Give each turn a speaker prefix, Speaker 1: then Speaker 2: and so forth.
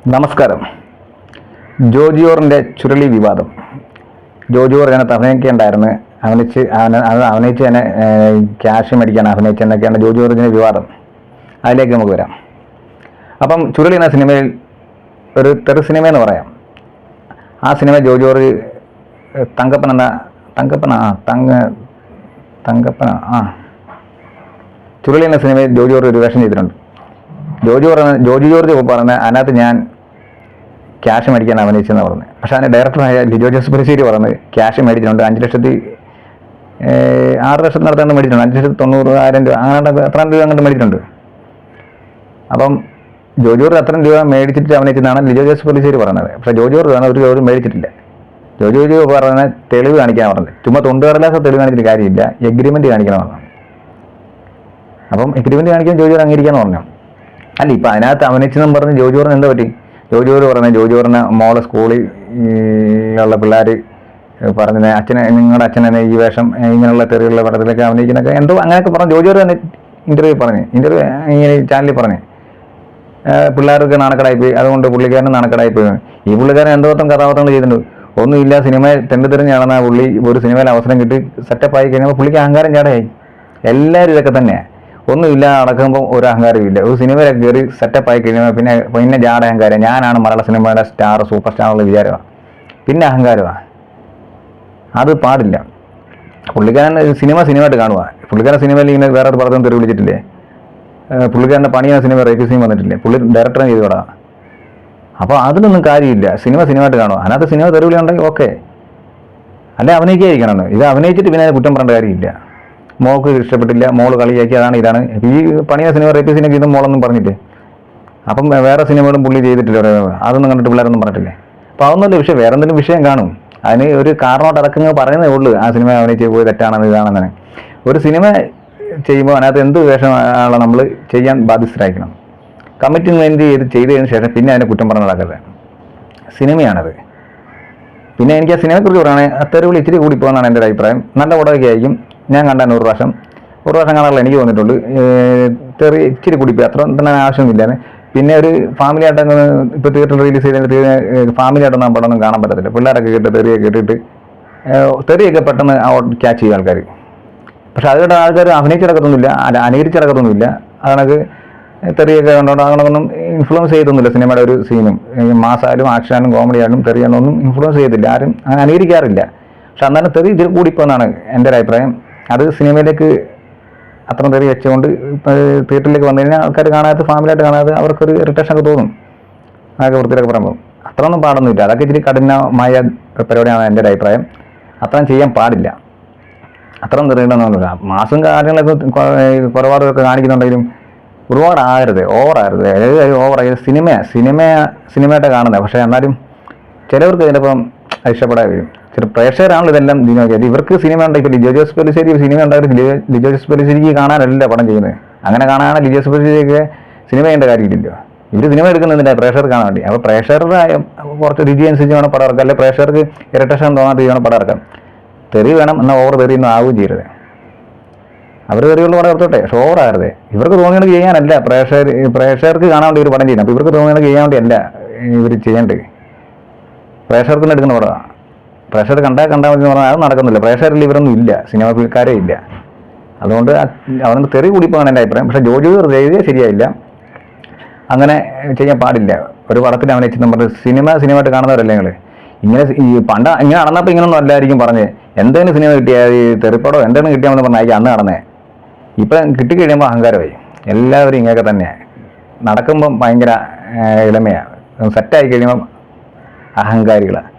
Speaker 1: നമസ്കാരം. ജോജിയോറിൻ്റെ ചുരുളി വിവാദം. ജോജിയോർ ഇതിനകത്ത് അഭിനയിക്കേണ്ടായിരുന്നു, അഭിനയിച്ച് തന്നെ ക്യാഷ് മേടിക്കാൻ അഭിനയിച്ചെന്നൊക്കെയാണ് ജോജിയോറിൻ്റെ വിവാദം. അതിലേക്ക് നമുക്ക് വരാം. അപ്പം ചുരുളി എന്ന സിനിമയിൽ ഒരു തെറി സിനിമയെന്ന് പറയാം. ആ സിനിമ ജോജിയോർ ചുരുളി എന്ന സിനിമയിൽ ജോജിയോർ ഒരു വേഷം ചെയ്തിട്ടുണ്ട്. ജോജി ജോർജ് പറഞ്ഞ അതിനകത്ത് ഞാൻ ക്യാഷ് മേടിക്കാൻ അഭിനയിച്ചെന്ന് പറഞ്ഞത്. പക്ഷേ അതിന് ഡയറക്ടറായ ലിജോ ജോസ് പെല്ലിശ്ശേരി പറഞ്ഞത് ക്യാഷ് മേടിച്ചിട്ടുണ്ട്, 6 ലക്ഷം നടത്താണ്ട് മേടിച്ചിട്ടുണ്ട്, 5,90,000 രൂപ അങ്ങനെ എത്ര രൂപ അങ്ങോട്ട് മേടിച്ചിട്ടുണ്ട്. അപ്പം ജോജിയോർ അത്രയും രൂപ മേടിച്ചിട്ട് അഭിനയിച്ചെന്നാണ് ലിജോ ജോസ് പെല്ലിശ്ശേരി പറഞ്ഞത്. പക്ഷേ ജോജിയോർ ഒരു ജോലി മേടിച്ചിട്ടില്ല. ജോജി പറഞ്ഞ തെളിവ് കാണിക്കാൻ പറഞ്ഞത്. ചുമ്മാ തൊണ്ടുകടലാസ തെളിവ് കാണിച്ചിട്ട് കാര്യമില്ല, എഗ്രിമെൻറ്റ് കാണിക്കണം പറഞ്ഞു. അപ്പം എഗ്രിമെൻറ്റ് കാണിക്കാൻ ജോജിയോർ അംഗീകരിക്കാമെന്ന് പറഞ്ഞു. അല്ല, ഇപ്പം അതിനകത്ത് അഭിനയിച്ചെന്നും പറഞ്ഞ് ജോജിയോറിന് എന്താ പറ്റി? ജോജിയോറിന് മോളെ സ്കൂളിൽ ഉള്ള പിള്ളേർ പറഞ്ഞത് നിങ്ങളുടെ അച്ഛനെ ഈ വേഷം ഇങ്ങനെയുള്ള തെറിയുള്ള പടത്തിലൊക്കെ അഭിനയിക്കുന്നൊക്കെ എന്തോ അങ്ങനെയൊക്കെ പറഞ്ഞു. ജോജിയോർ തന്നെ ഇൻ്റർവ്യൂ ഇങ്ങനെ ചാനലിൽ പറഞ്ഞ് പിള്ളേർക്ക് നാണക്കേടായിപ്പോയി, അതുകൊണ്ട് പുള്ളിക്കാരന് നാണക്കേടായിപ്പോയി. ഈ പുള്ളിക്കാരൻ എന്തോത്തം കഥാപാത്രങ്ങൾ ചെയ്തിട്ടുണ്ട്. ഒന്നുമില്ല, സിനിമയിൽ തെണ്ടിത്തെറിഞ്ഞ് നടന്ന പുള്ളി ഒരു സിനിമയിൽ അവസരം കിട്ടി സെറ്റപ്പായി കഴിഞ്ഞപ്പോൾ പുള്ളിക്ക് അഹങ്കാരം ചാടയായി. എല്ലാവരും ഇതൊക്കെ തന്നെയാണ്. ഒന്നുമില്ല നടക്കുമ്പോൾ ഒരു അഹങ്കാരവും ഇല്ല. ഒരു സിനിമയിലൊക്കെ കയറി സെറ്റപ്പായി കഴിയുമ്പോൾ പിന്നെ ജാട അഹങ്കാരം, ഞാനാണ് മലയാള സിനിമയുടെ സൂപ്പർ സ്റ്റാർ ഉള്ള വിചാരമാണ്, പിന്നെ അഹങ്കാരമാണ്. അത് പാടില്ല. പുള്ളിക്കാരൻ സിനിമയായിട്ട് കാണുക. പുള്ളിക്കാരൻ സിനിമയിൽ ഇങ്ങനെ വേറെ ഒരു പടത്തൊന്നും തെറി വിളിച്ചിട്ടില്ലേ? പുള്ളിക്കാരൻ്റെ പണിയാണ് സിനിമ റേപ്പ് സീൻ വന്നിട്ടില്ലേ? പുള്ളി ഡയറക്ടറെ ചെയ്ത് വിടാം. അപ്പോൾ അതിലൊന്നും കാര്യമില്ല. സിനിമയായിട്ട് കാണുക. അതിനകത്ത് സിനിമ തെറി വിളി ഉണ്ടെങ്കിൽ ഓക്കെ, അല്ലെ അഭിനയിക്കാതിരിക്കണം. ഇത് അഭിനയിച്ചിട്ട് പിന്നെ കുറ്റം പറയേണ്ട കാര്യമില്ല. മോൾക്ക് ഇഷ്ടപ്പെട്ടില്ല, മോള് കളിയാക്കി, അതാണ്. ഈ പണിയ സിനിമ റേപ്പ് സീനൊക്കെ ഇതും മോളൊന്നും പറഞ്ഞില്ലേ? അപ്പം വേറെ സിനിമകളും പുള്ളി ചെയ്തിട്ടില്ല, അതൊന്നും കണ്ടിട്ട് പിള്ളേരൊന്നും പറഞ്ഞിട്ടില്ലേ? അപ്പോൾ അതൊന്നുമല്ല വിഷയം, വേറെ എന്തെങ്കിലും വിഷയം കാണും. അതിന് ഒരു കാരണമായിട്ട് അടക്കങ്ങൾ പറയുന്നേ ഉള്ളൂ. ആ സിനിമ അഭിനയിച്ച് പോയി തെറ്റാണെന്ന് ഇതാണെന്ന്. ഒരു സിനിമ ചെയ്യുമ്പോൾ അതിനകത്ത് എന്ത് വേഷമാണ് നമ്മൾ ചെയ്യാൻ ബാധ്യസ്ഥരായിരിക്കണം. കമ്മിറ്റ്മെൻറ്റ് ചെയ്തതിന് ശേഷം പിന്നെ അതിനെ കുറ്റം പറഞ്ഞ് നടക്കരുത്. സിനിമയാണത്. പിന്നെ എനിക്ക് ആ സിനിമയെക്കുറിച്ച് പറയുകയാണെങ്കിൽ തെരുവിൽ ഇച്ചിരി കൂടി പോകുന്നതാണ് എൻ്റെ ഒരു അഭിപ്രായം. നല്ല പടമൊക്കെ ആയിരിക്കും. ഞാൻ കണ്ട 100 പ്രാവശ്യം കാണാനുള്ള എനിക്ക് തോന്നിയിട്ടുള്ളൂ. തെറി ഇച്ചിരി കൂടിപ്പോയി, അത്ര തന്നെ ആവശ്യമില്ല. പിന്നെ ഒരു ഫാമിലി ആയിട്ടൊക്കെ ഇപ്പോൾ തിയേറ്ററിൽ റിലീസ് ചെയ്തിട്ട് ഫാമിലി ആയിട്ടൊന്നും ആ പടമൊന്നും കാണാൻ പറ്റത്തില്ല. പിള്ളേരൊക്കെ കേട്ട് തെറിയൊക്കെ കേട്ടിട്ട് തെറിയൊക്കെ പെട്ടെന്ന് ക്യാച്ച് ചെയ്യും ആൾക്കാർ. പക്ഷെ അതുകൊണ്ട് ആൾക്കാർ അഭിനയിച്ചിടക്കത്തൊന്നുമില്ല, അനുകരിച്ചിടക്കത്തൊന്നുമില്ല. അതണക്ക് തെറിയൊക്കെ കണ്ടോണ്ട് അങ്ങനെയൊന്നും ഇൻഫ്ലുവൻസ് ചെയ്തൊന്നുമില്ല സിനിമയുടെ ഒരു സീനും. മാസായാലും ആക്ഷനായാലും കോമഡി ആയാലും തെറിയാണൊന്നും ഇൻഫ്ലുവൻസ് ചെയ്തില്ല, ആരും അങ്ങനെ അനുകരിക്കാറില്ല. പക്ഷെ അന്നാലും തെറി ഇതിൽ കൂടിപ്പോന്നാണ് എൻ്റെ ഒരു അഭിപ്രായം. അത് സിനിമയിലേക്ക് അത്ര തെറി വെച്ചുകൊണ്ട് തിയേറ്ററിലേക്ക് വന്നു കഴിഞ്ഞാൽ ആൾക്കാർ കാണാതെ, ഫാമിലിയായിട്ട് കാണാതെ അവർക്കൊരു ഇറിറ്റേഷനൊക്കെ തോന്നും. അതൊക്കെ വൃത്തിയിലൊക്കെ പറയുമ്പോൾ അത്രയൊന്നും പാടൊന്നുമില്ല. അതൊക്കെ ഇച്ചിരി കഠിനമായ പരിപാടിയാണ് എൻ്റെ ഒരു അഭിപ്രായം. അത്രയും ചെയ്യാൻ പാടില്ല. അത്രയും തെറിയിടണമെന്നില്ല. മാസം കാര്യങ്ങളൊക്കെ കുറവാടൊക്കെ കാണിക്കുന്നുണ്ടെങ്കിലും ഒരുപാട് ആകരുത്, ഓവറാകരുത്. ഓവറായി സിനിമയായിട്ട് കാണുന്നത്. പക്ഷേ എന്നാലും ചിലവർക്ക് ഇതിൻ്റെപ്പം ഇഷ്ടപ്പെടാൻ വരും. ചില പ്രേക്ഷകരാണല്ലോ ഇതെല്ലാം നോക്കിയത്. ഇവർക്ക് സിനിമ ഉണ്ടായി. ഇപ്പോൾ ലിജോ ജോസ് പെല്ലിശ്ശേരി സിനിമ ഉണ്ടായിട്ട് ലിജോ ജോസ് പെല്ലിശ്ശേരിക്ക് കാണാനല്ല പടം ചെയ്യുന്നത്. അങ്ങനെ കാണാനാണ് ലിജോ ജോസ് പെല്ലിശ്ശേരിയൊക്കെ സിനിമ ചെയ്യേണ്ട കാര്യമില്ലല്ലോ. ഇവർ സിനിമ എടുക്കുന്നതിൻ്റെ പ്രേക്ഷകർ കാണാൻ വേണ്ടി. അപ്പോൾ പ്രേക്ഷകരുടെ കുറച്ച് രുചി അനുസരിച്ച് വേണം പടം ഇറക്കാം. അല്ലെങ്കിൽ പ്രേക്ഷകർക്ക് ഇറിറ്റേഷൻ തോന്നാത്ത വേണം പടം ഇറക്കാം. തെറി വേണം, എന്നാൽ ഓവർ തെറിയൊന്നും ആവുകയും ചെയ്യരുത്. അവർ തെറിയുള്ള പടം എടുത്തോട്ടെ, പക്ഷെ ഓവറാകരുത്. ഇവർക്ക് തോന്നിയത് ചെയ്യാനല്ല പ്രേക്ഷകർക്ക് കാണാൻ വേണ്ടി ഒരു പടം ചെയ്യുന്നത്. അപ്പോൾ ഇവർക്ക് തോന്നിയത് ചെയ്യാൻ വേണ്ടിയല്ല ഇവർ ചെയ്യേണ്ടത്. പ്രേക്ഷകർക്ക് തന്നെ എടുക്കുന്ന പടമാണ്. പ്രേക്ഷകർ കണ്ടാൽ മതി എന്ന് പറഞ്ഞാൽ അത് നടക്കുന്നില്ല. പ്രേക്ഷകരിൽ ഇവരൊന്നും ഇല്ല, സിനിമക്കാരേ ഇല്ല. അതുകൊണ്ട് അവർക്ക് തെറി കൂടിപ്പോകാൻ എൻ്റെ അഭിപ്രായം. പക്ഷേ ജോജി ചെയ്തേ ശരിയായില്ല. അങ്ങനെ ചെയ്യാൻ പാടില്ല. ഒരു പടത്തിൽ അഭിനയിച്ച് നമ്മൾ സിനിമയായിട്ട് കാണുന്നവരല്ലേ നിങ്ങൾ. ഇങ്ങനെ ഇങ്ങനെ നടന്നപ്പോൾ ഇങ്ങനൊന്നും അല്ലായിരിക്കും പറഞ്ഞ്. എന്തെങ്കിലും സിനിമ കിട്ടിയാൽ ഈ തെറിപ്പടോ എന്തെങ്കിലും കിട്ടിയാമെന്ന് പറഞ്ഞാൽ അന്ന് നടന്നേ. ഇപ്പം കിട്ടിക്കഴിയുമ്പോൾ അഹങ്കാരമായി. എല്ലാവരും ഇങ്ങനെയൊക്കെ തന്നെയാണ്. നടക്കുമ്പം ഭയങ്കര ഇളമയാണ്, സെറ്റായി കഴിയുമ്പം അഹങ്കാരികളാണ്.